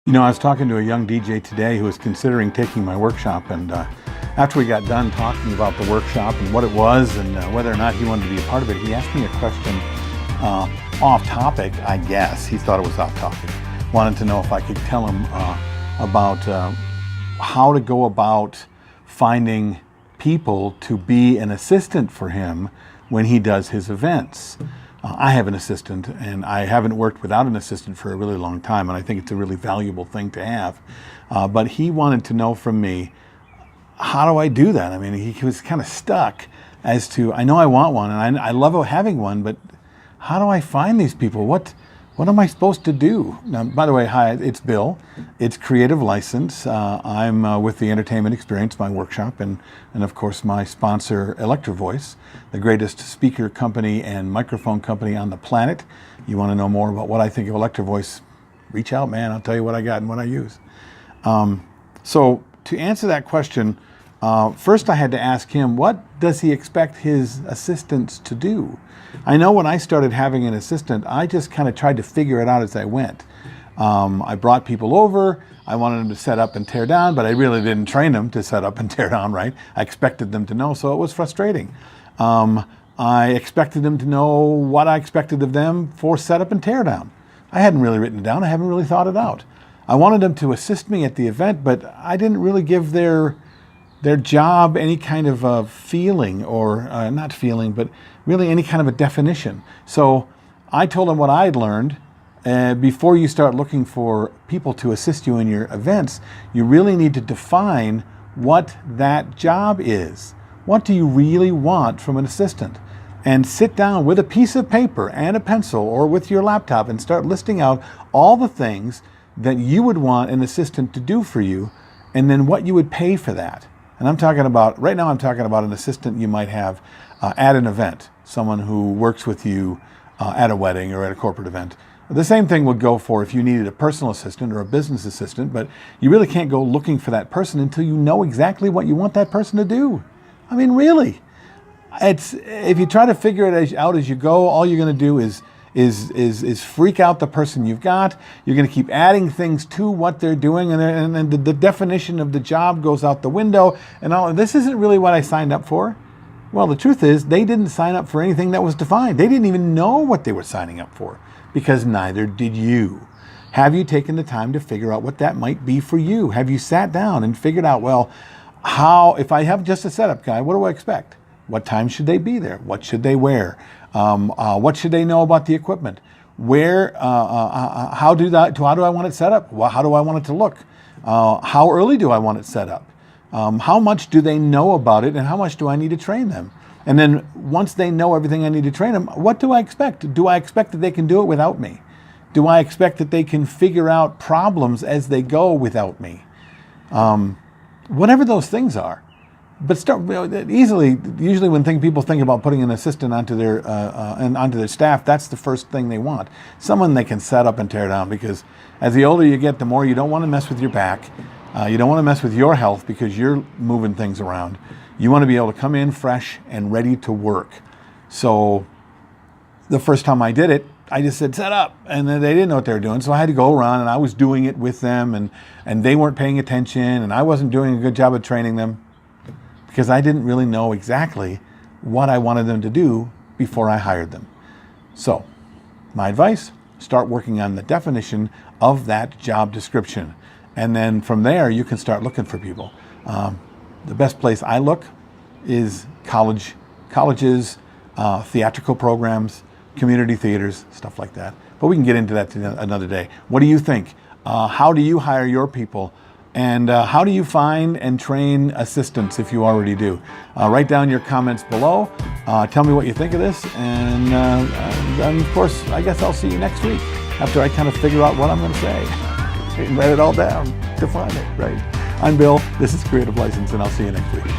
You know, I was talking to a young DJ today who was considering taking my workshop, and after we got done talking about the workshop and what it was and whether or not he wanted to be a part of it, he asked me a question off topic, I guess. He thought it was off topic. Wanted to know if I could tell him about how to go about finding people to be an assistant for him when he does his events. I have an assistant, and I haven't worked without an assistant for a really long time, and I think it's a really valuable thing to have. But he wanted to know from me, how do I do that? I mean, he was kind of stuck as to, I know I want one, and I love having one, but how do I find these people? What am I supposed to do? Now, by the way, hi, it's Bill. It's Creative License. I'm with the Entertainment Experience, my workshop, and of course my sponsor, Electro-Voice, the greatest speaker company and microphone company on the planet. You want to know more about what I think of Electro-Voice, reach out, man. I'll tell you what I got and what I use. So to answer that question, first I had to ask him, what does he expect his assistants to do? I know when I started having an assistant, I just kind of tried to figure it out as I went. I brought people over, I wanted them to set up and tear down, but I really didn't train them to set up and tear down, right? I expected them to know, so it was frustrating. I expected them to know what I expected of them for setup and tear down. I hadn't really written it down, I haven't really thought it out. I wanted them to assist me at the event, but I didn't really give their job any kind of feeling, or not feeling, but really any kind of a definition. So I told them what I'd learned. Before you start looking for people to assist you in your events, you really need to define what that job is. What do you really want from an assistant? And sit down with a piece of paper and a pencil or with your laptop and start listing out all the things that you would want an assistant to do for you, and then what you would pay for that. And I'm talking about, right now I'm talking about an assistant you might have at an event, someone who works with you at a wedding or at a corporate event. The same thing would go for if you needed a personal assistant or a business assistant, but you really can't go looking for that person until you know exactly what you want that person to do. I mean, really. If you try to figure it out as you go, all you're going to do is freak out the person you've got. You're going to keep adding things to what they're doing, and the definition of the job goes out the window, and all this isn't really what I signed up for. Well, the truth is, they didn't sign up for anything that was defined. They didn't even know what they were signing up for, because neither did you. Have you taken the time to figure out what that might be for you? Have you sat down and figured out, well, if I have just a setup guy, what do I expect? What time should they be there? What should they wear? What should they know about the equipment? How do I want it set up? Well, how do I want it to look? How early do I want it set up? How much do they know about it, and how much do I need to train them? And then once they know everything I need to train them, what do I expect? Do I expect that they can do it without me? Do I expect that they can figure out problems as they go without me? Whatever those things are. But usually when people think about putting an assistant onto their staff, that's the first thing they want. Someone they can set up and tear down, because as the older you get, the more you don't want to mess with your back. You don't want to mess with your health because you're moving things around. You want to be able to come in fresh and ready to work. So the first time I did it, I just said, set up. And then they didn't know what they were doing. So I had to go around, and I was doing it with them, and they weren't paying attention, and I wasn't doing a good job of training them, because I didn't really know exactly what I wanted them to do before I hired them. So my advice, start working on the definition of that job description. And then from there, you can start looking for people. The best place I look is colleges, theatrical programs, community theaters, stuff like that. But we can get into that another day. What do you think? How do you hire your people? And how do you find and train assistants if you already do? Write down your comments below. Tell me what you think of this. And of course, I guess I'll see you next week after I kind of figure out what I'm going to say. Write it all down, define it, right? I'm Bill, this is Creative License, and I'll see you next week.